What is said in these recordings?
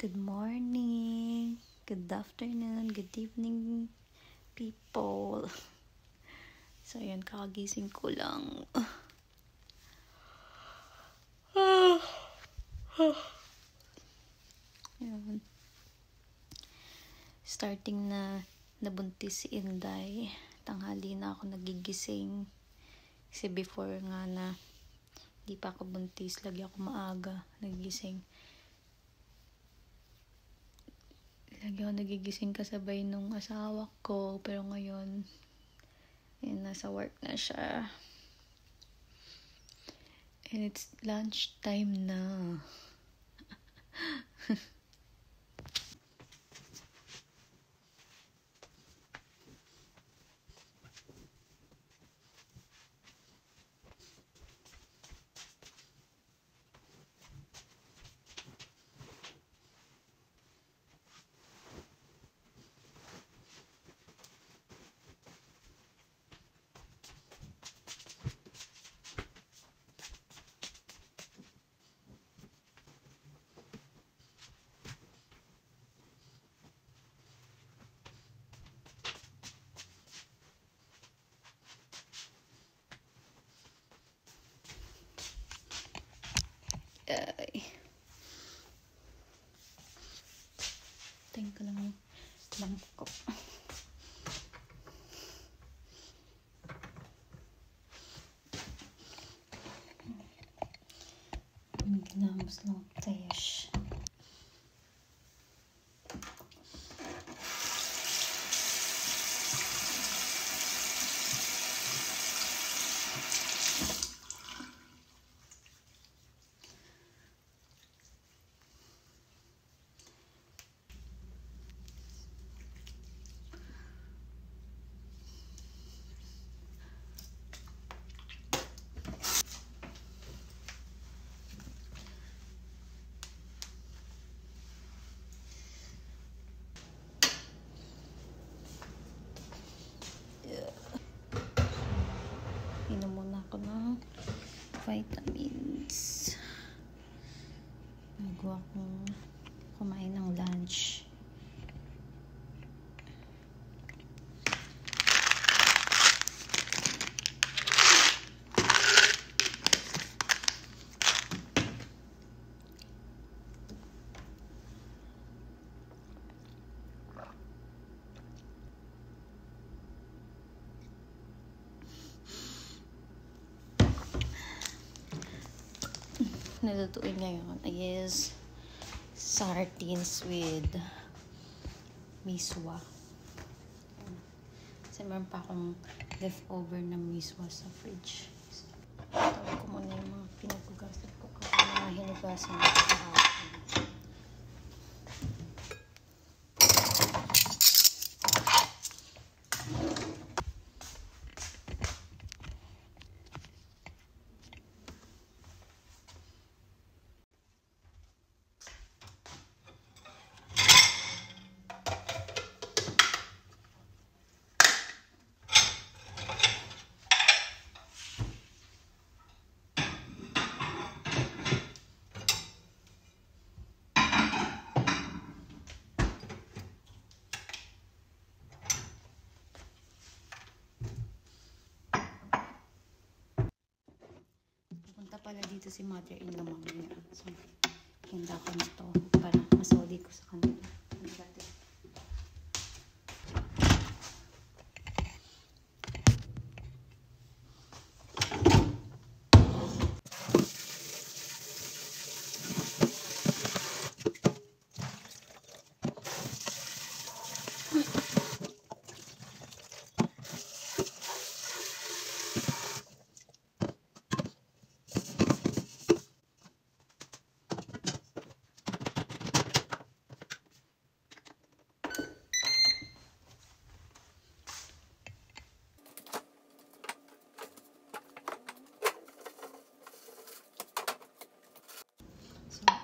Good morning, good afternoon, good evening, people. So, ayan, kakagising ko lang. Ayan. Starting na nabuntis si Inday. Tanghali na ako nagigising. Kasi before nga na di pa ako buntis, lagi ako maaga nagigising. Lagi ako nagigising kasabay nung asawa ko. Pero ngayon, yun, nasa work na siya. And it's lunch time na. Ay. Tingnan ko lang yung lamp ko. Ginamos lang tayo. Inom muna ako ng vitamins. Nagawa akong kumain ng lunch. Nalutuin ngayon is sardines with miswa. Kasi meron pa akong leftover na miswa sa fridge. Tawag ko muna yung mga pinagugasan ko kasi mga hinugasan ko kahapon. Punta pala dito si mother-in-law mamaya. So, hinda ko na to para masoli ko sa kanila.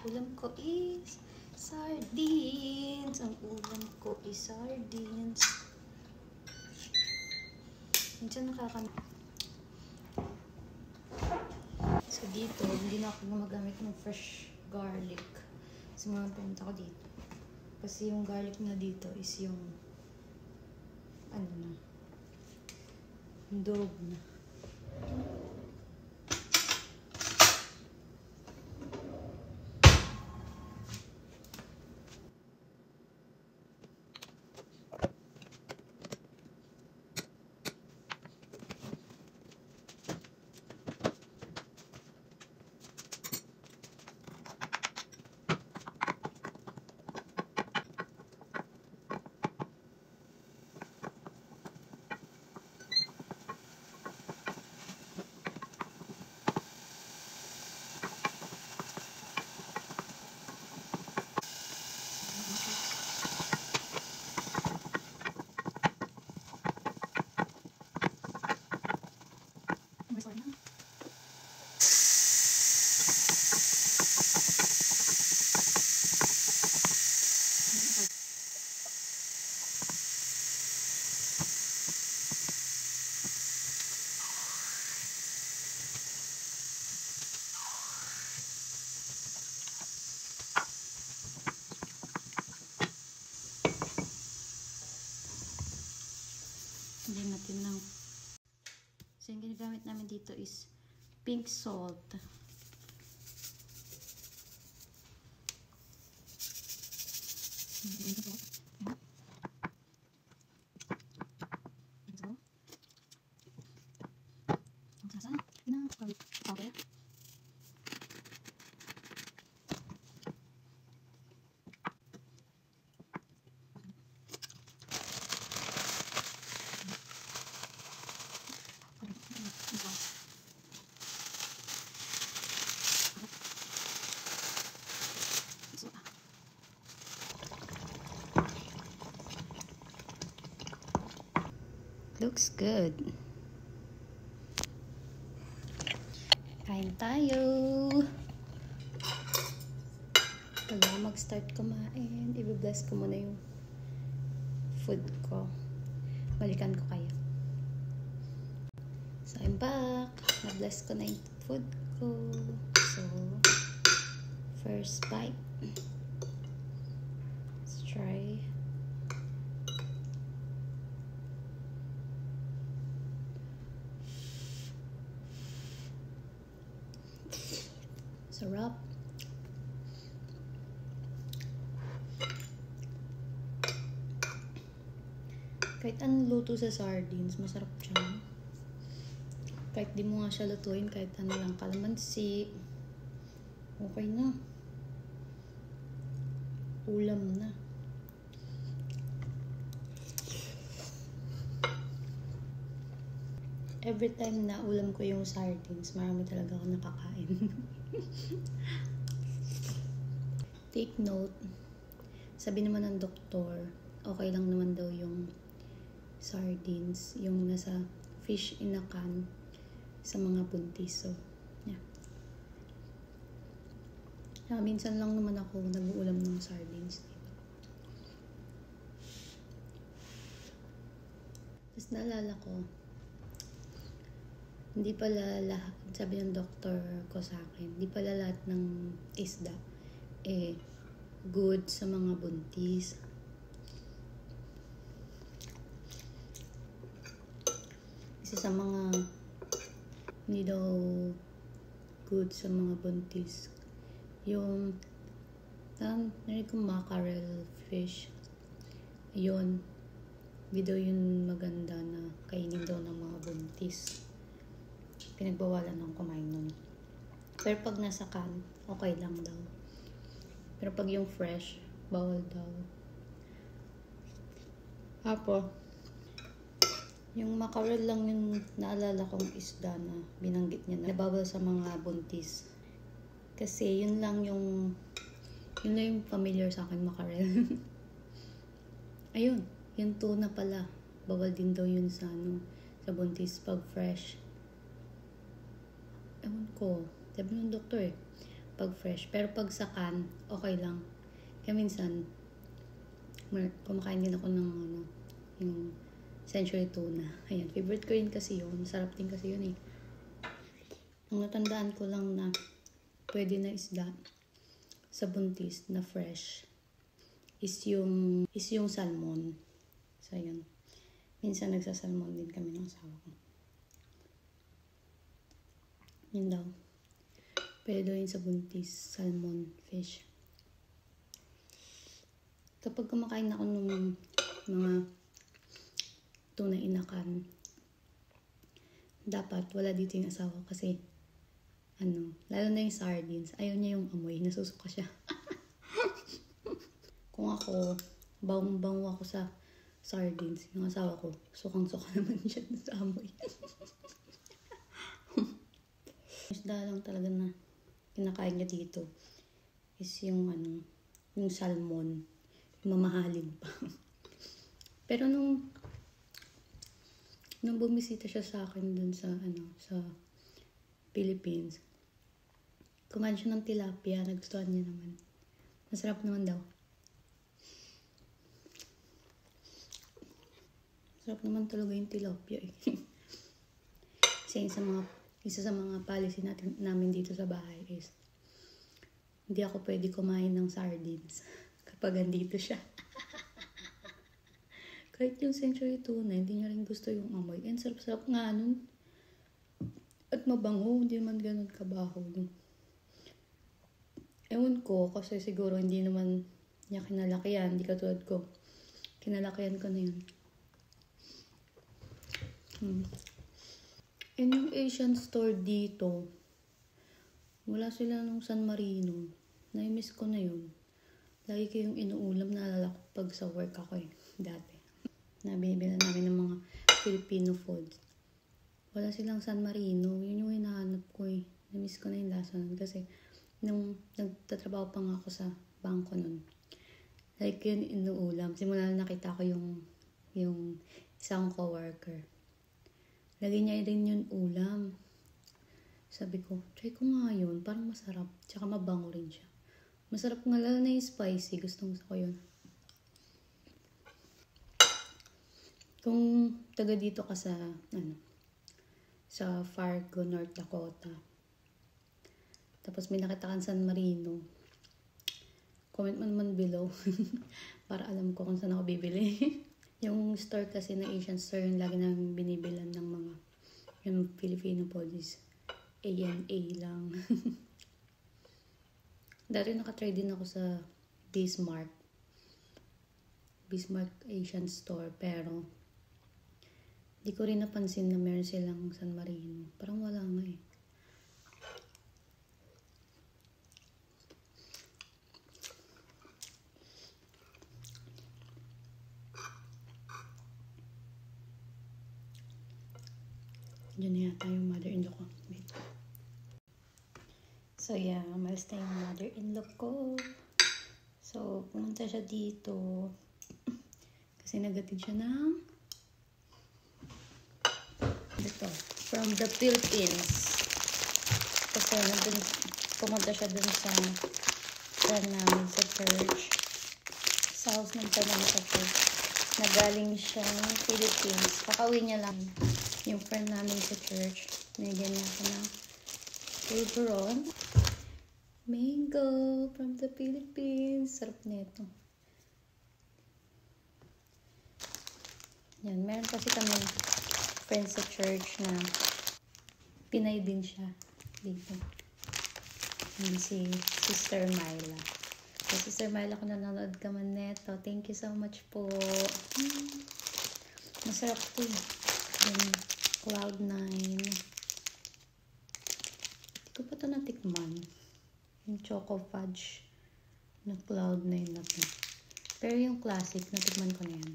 Ulam ko is sardines. Ang ulam ko is sardines. Minsan So dito, hindi na ako gumagamit ng fresh garlic. Kasi mga pumunta ko dito. Kasi yung garlic na dito is yung ano na, durog na. Hindi natin lang. So, yung ginagamit namin dito is pink salt. Looks good. Kain tayo. Pag mag-start kumain, i-bless ko muna yung food ko. Balikan ko kayo. So, I'm back. Na-bless ko na yung food ko. So, first bite. Let's try. Sarap. Kahit anong luto sa sardines, masarap siya. Kahit di mo nga siya lutuin, kahit ano lang, kalamansi, okay na. Ulam na. Every time na ulam ko yung sardines, marami talaga ako nakakain. Take note, sabi naman ng doktor, okay lang naman daw yung sardines, yung nasa fish in a can sa mga buntis. So, yeah. Minsan lang naman ako nag-uulam ng sardines. Tapos naalala ko, hindi pala lahat, sabi ng doktor ko sa akin, hindi pala lahat ng isda good sa mga buntis. Kasi sa mga hindi daw good sa mga buntis, yung narinig ko mackerel fish, yun, hindi daw yun maganda na kainin daw ng mga buntis. Pinagbawalan ng kumain nun. Pero pag nasa can, okay lang daw. Pero pag yung fresh, bawal daw. Apo, yung mackerel lang yung naalala kong isda na binanggit niya na bawal sa mga buntis. Kasi yun lang yung familiar sa akin, mackerel. Ayun, yung tuna pala. Bawal din daw yun sa sa buntis pag fresh. Ewan ko, sabi ng doktor pag fresh. Pero pag sa can, okay lang. Kaya minsan, kumakain din ako ng yung century tuna. Ayan, favorite ko rin kasi yun. Masarap din kasi yun Ang natandaan ko lang na pwede na isda sa buntis na fresh is yung salmon. So, yun. Minsan nagsasalmon din kami ng asawa ko. Yun daw. Pwede daw yun sa buntis, salmon fish. Kapag kumakain ako ng mga tuna inakan, dapat wala dito yung asawa kasi lalo na yung sardines, ayaw niya yung amoy, nasusuka siya. Kung ako, bawang-bango ako sa sardines, yung asawa ko, sukang-suka naman siya sa amoy. Isda lang talaga na kinakain niya dito is yung yung salmon, yung mamahalin pa. Pero nung bumisita siya sa akin dun sa sa Philippines, kumain siya ng tilapia, nagustuhan niya naman. Masarap naman daw. Sarap naman talaga yung tilapia eh. Isa sa mga policy namin dito sa bahay is hindi ako pwede kumain ng sardines kapag andito siya. Kahit yung century tuna, hindi niya rin gusto yung amoy. And sarap-sarap nga nun. At mabango, hindi naman ganun kabaho. Ewan ko, kasi siguro hindi naman niya kinalakihan. Hindi katulad ko. Kinalakihan ko na yun. And yung Asian store dito, wala sila nung San Marino. Na-miss ko na yun. Lagi ko yung inuulam, naalala ko pag sa work ako dati. Nabibila namin ng mga Filipino foods. Wala silang San Marino. Yun yung hinahanap ko eh. Na-miss ko na yung lasa nun. Kasi nung nagtatrabaho pa nga ako sa bangko nun, like yun inuulam. Simula nakita ko yung isang coworker. Lagi niya rin yun ulam. Sabi ko, try ko nga yun. Parang masarap. Tsaka mabango rin siya. Masarap nga, lalo na yung spicy. Gustong gusto ko yun. Kung taga dito ka sa Fargo, North Dakota, tapos may nakita kang San Marino, comment mo naman below para alam ko kung saan ako bibili. Yung store kasi na Asian store, yung lagi namin binibilan ng mga yung Filipino police. ANA lang. Dati nakatry din ako sa Bismarck Asian store, pero di ko rin napansin na meron silang San Marino. Parang wala nga eh. Diyan na yata yung mother-in-law ko. Wait. So yeah, umalis na yung mother-in-law ko. So, pumunta siya dito. Kasi nagatid siya ng dito, from the Philippines. Kasi pumunta siya dun sa friend namin sa church. Sa house ng friend namin sa church. Nagaling siya ng Philippines. Kakauwi niya lang. Yung friend namin sa church, binigyan niya ako ng Favoron. Mango from the Philippines. Sarap nito. Yan, meron kasi kami friend sa church na Pinay din siya dito. Yan si Sister Myla. So, Sister Myla, kung nanonood ka man neto, thank you so much po. Masarap to eh. Yung Cloud9. Hindi ko pa ito natikman. Yung Choco Fudge na Cloud9 na to. Pero yung classic, natikman ko na yan.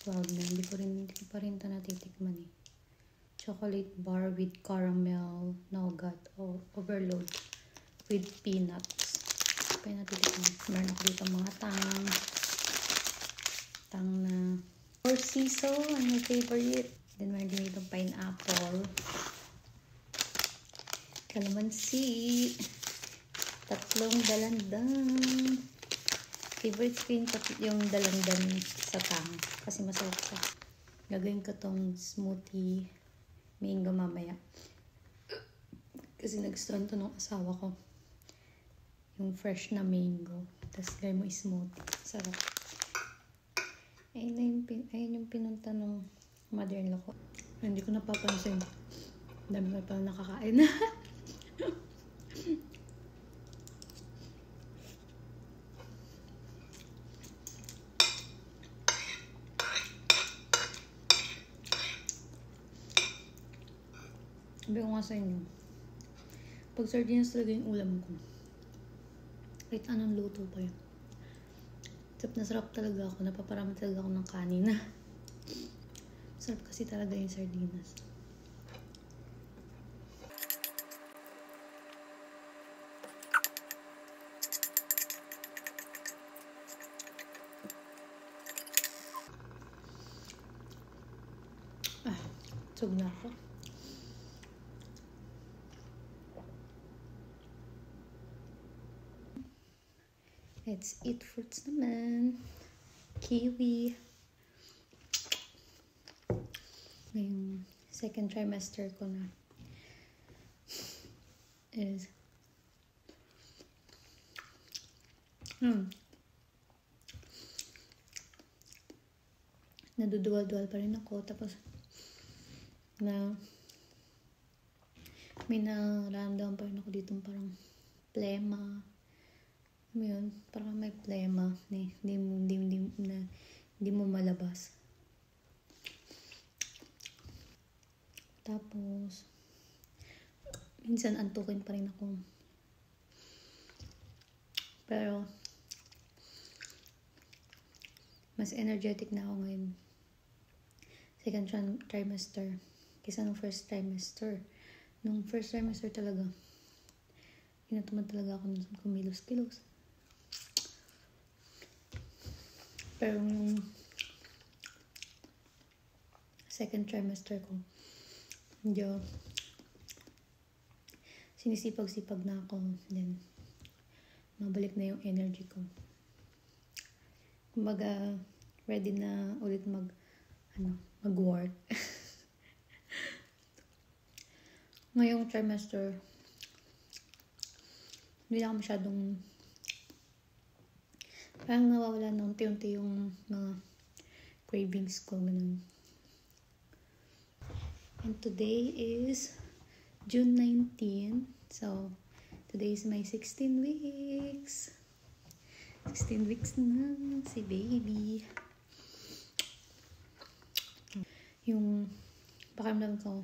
Cloud9. Hindi ko pa rin ito natitikman eh. Chocolate bar with caramel, nougat, or overload with peanuts. Pa yung natitikman. Meron ako dito mga tang na or siso, my favorite. Then meron din itong pineapple, calamansi, tatlong dalandan. Favorite ko yung dalandan sa tang kasi masarap siya. Gagawin ko tong smoothie mango mamaya kasi nagustuhan to ng asawa ko. Yung fresh na mango. Tapos gawin mo smoothie. Sarap. Ayun yung pinunta ng mother-in-law ko. Hindi ko napapansin. Dami ko pa nakakain. Sabi ko nga sa inyo, pag sardinas talaga yung ulam ko. Kahit anong luto pa yun. Sarap talaga ako. Napaparami talaga ako ng kanin. Sarap kasi talaga yung sardinas. Sug na ako. Let's eat fruits naman. Kiwi. Ngayong second trimester ko na is naduduwal-duwal pa rin ako. Tapos may nararamdaman pa rin ako dito parang plema. Yun, parang may plema na hindi mo malabas. Tapos minsan antukin pa rin ako. Pero mas energetic na ako ngayon. Second trimester kaysa nung first trimester. Nung first trimester talaga, inatumad talaga ako ng kumilos-kilos. Pero nung second trimester ko, medyo sinisipag-sipag na ako. Then, mabalik na yung energy ko. Kumbaga, ready na ulit mag-work. Ngayong trimester, hindi na ako masyadong parang nawawala na unti-unti yung mga cravings ko. Ganun. And today is June 19. So, today is my 16 weeks. 16 weeks na si baby. Yung pakiramdam ko,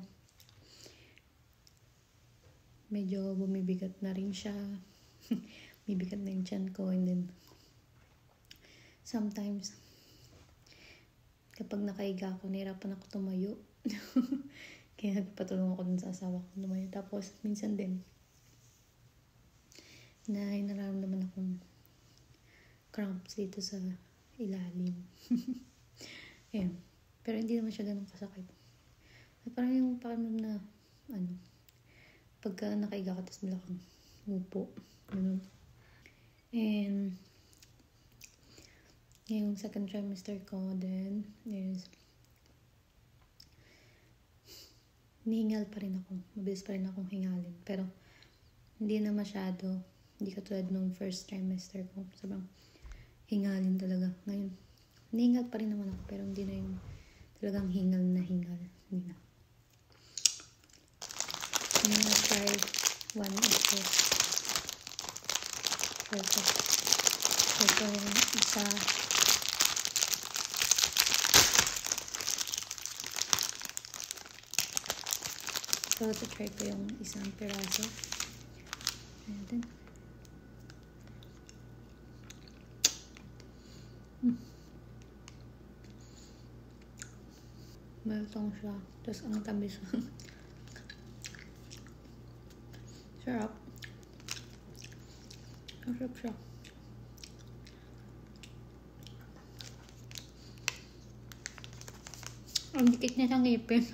medyo bumibigat na rin siya. Bibigat na yung tiyan ko. And then, sometimes, kapag nakahiga ako, nahirapan ako tumayo. Kaya nagpatulong ako dun sa asawa ko tumayo. Tapos, minsan din, nararamdaman akong cramps dito sa ilalim. Ayan. Pero hindi naman siya ganun kasakit. Parang yung pakiramdam na, pagka nakahiga ka, tapos bila kang upo. Ganun. And, yung second trimester ko then is nihingal pa rin ako. Mabilis pa rin akong hingalin. Pero, hindi na masyado. Hindi katulad nung first trimester ko. Sobrang hingalin talaga. Ngayon, nihingal pa rin naman ako. Pero hindi na yung talagang hingal na hingal. Hindi na. Ngayon na try one ito. Ito yung isa. So, try ko yung isang piraso. And then, malutong siya. Tapos, ang tamis. Sarap. Sarap siya. Ang dikit niya sa ngipin.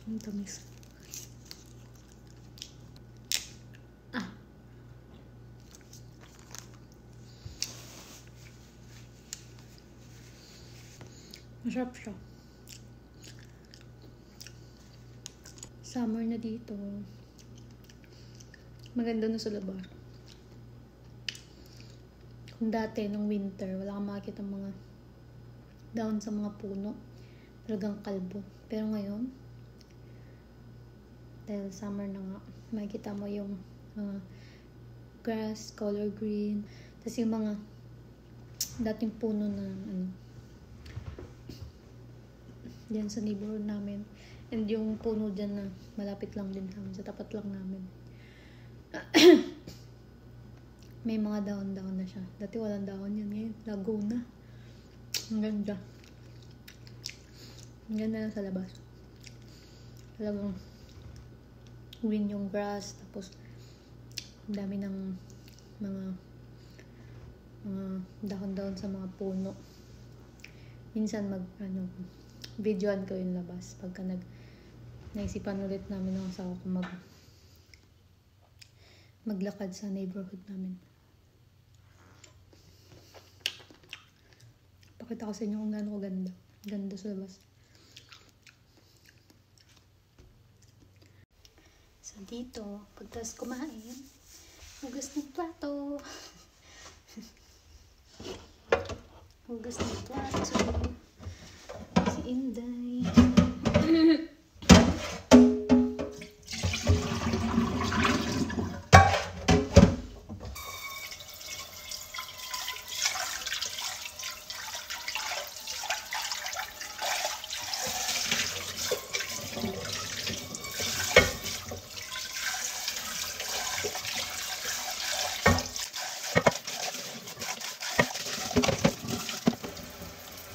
Ang tamis. Masarap siya. Summer na dito. Maganda na sa labas. Kung dati, nung winter, wala kang makikita mga down sa mga puno. Talagang kalbo. Pero ngayon, dahil summer na nga, makikita mo yung grass, color green. Tapos yung mga dating puno na diyan sa neighborhood namin. And yung puno dyan na malapit lang din namin, sa tapat lang namin. May mga dahon-dahon na siya. Dati walang dahon yan. Ngayon, lago na. Ang ganda. Ang ganda na sa labas. Talagang green yung grass. Tapos, ang dami ng mga dahon-dahon sa mga puno. Minsan videoan ko yung labas. Pagka naisipan ulit namin ng asawa ko maglakad sa neighborhood namin. Pakita ko sa inyo kung gaano ko ganda. Ganda sa labas. So dito, pagtas kumain, hugas ng plato. Hugas ng plato. Si Inday.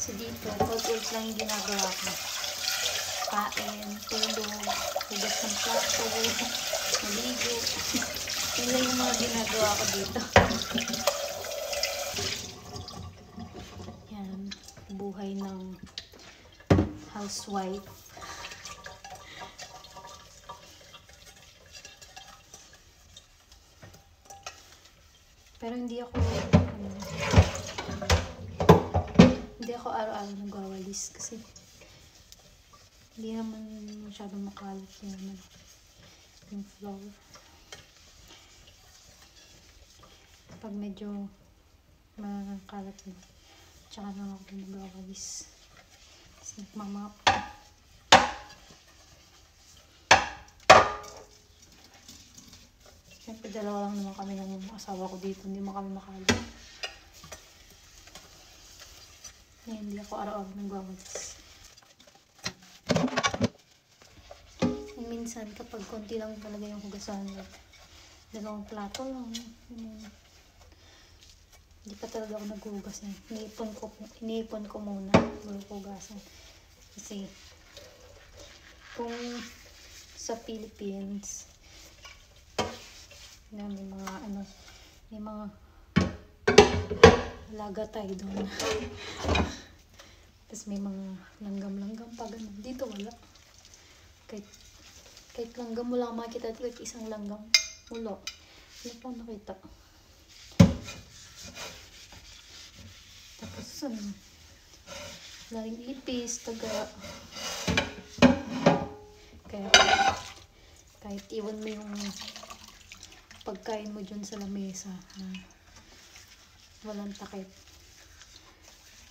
So dito, pag-ulit lang yung ginagawa ko. Kain, tulog, hugas ng plato, maligo. Yun lang yung mga ginagawa ko dito. Yan, buhay ng housewife. Pero hindi ako araw-araw nagwawalis kasi hindi naman masyadong makalat yung floor. Pag medyo makalat na, tsaka lang ako nagwawalis kasi nagmamap. Siyempre dalawa lang naman kami ng asawa ko dito, hindi mo kami makalat. Hindi ako araw-araw nagwawalis. Minsan kapag konti lang talaga yung hugasan, dalawang plato lang, hindi pa talaga ako naghugas na. Iniipon ko muna bago hugasan. Kasi kung sa Philippines na may mga alaga tayo doon. Tapos may mga langgam-langgam pa ganun. Dito wala. Kahit langgam mo lang makikita, kahit isang langgam. Wala. Wala pa nakita. Tapos laring ipis, taga. Kaya kahit iwan mo yung pagkain mo dyan sa lamesa na walang takip.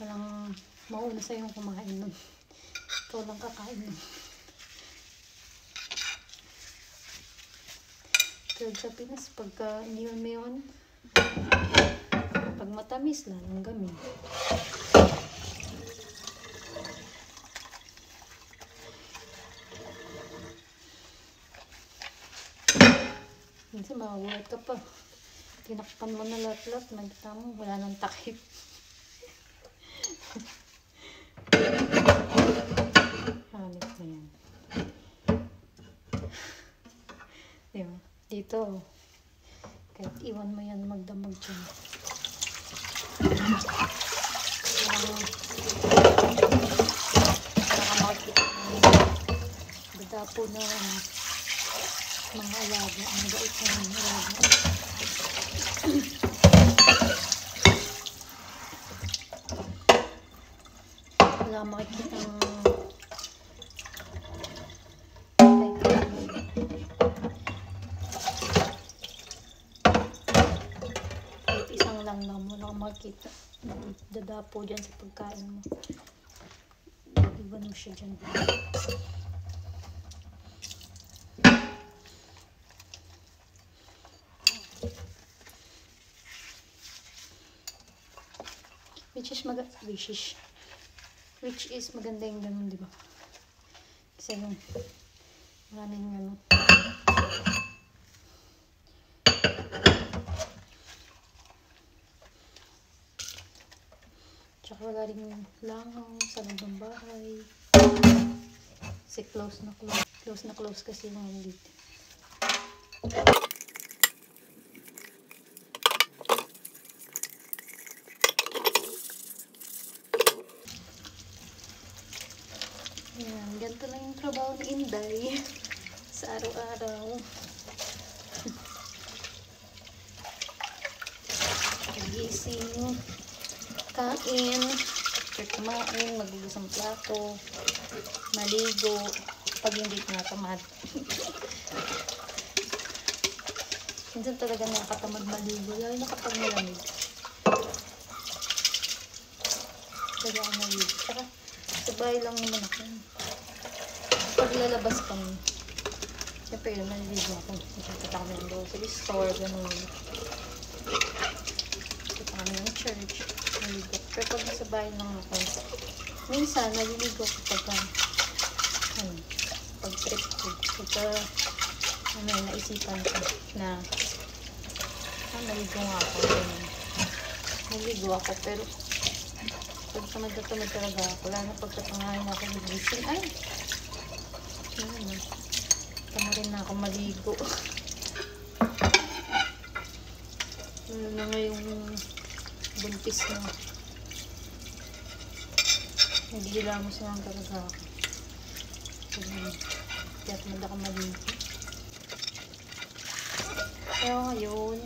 Walang mauna sa'yo kumain nun. Ikaw lang kakain nun. Pero sa Pinas, pagka iniwan mo yun, pag matamis, lalong gamin. Minsan magulat ka pa. Tinakpan mo na lahat-lahat, magkita mo, wala nang takip. Hanip na yan. Diba? Dito, kahit iwan mo yan magdamag dyan. Baka makikita mo gadapo na mga alaga, ang gait na mga alaga. Wala makikita ng makikita. Dadapo dyan sa pagkain mo. Iban mo siya dyan. Which is maganda yung ganun, di ba? Kasi yung maraming ganun. Tsaka wala rin langaw sa loob ng bahay. Kasi close na close kasi yung dito. Ayan, ganito lang yung trabaho ni Inday sa araw-araw. Gising, kain, kumain, magugas ang plato, maligo, pag hindi tinatamad. Minsan talaga nakatamad maligo, lalo na kapag malamig. Talaga ako maligo. Tsaka, sa bahay lang naman ako. Pag lalabas kami, siyempre yun, naliligo ako. Nakikita kami ng grocery store, ganun. Nakikita kami ng church, naliligo. Pero pag sa bahay lang ako, minsan, naliligo ako pag trip ko. Pagka, may naisipan ko na, naligo nga ako. Naligo ako, pero, pag tamad talaga ako, lalo na pagkatangahin ako nagising, ay! Tama rin na ako maligo. Lalo na ngayong buntis na. Nagigilamos na lang talaga ako. Kaya tamad ako maligo. Pero ngayon,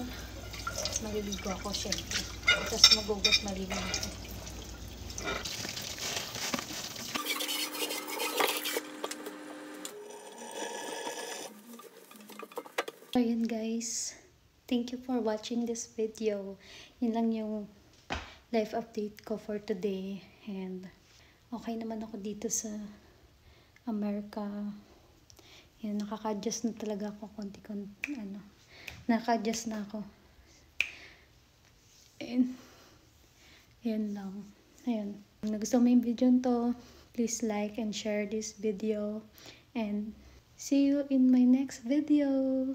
maliligo ako syempre. Tapos magugas maligo ako. Ayan guys, thank you for watching this video. Yun lang yung life update ko for today. And okay naman ako dito sa Amerika. Yan, nakaka-adjust na talaga ako konti-konti. Nakaka-adjust na ako. And yan lang. Ayan. Kung nagustuhan mo yung video to, please like and share this video. And see you in my next video.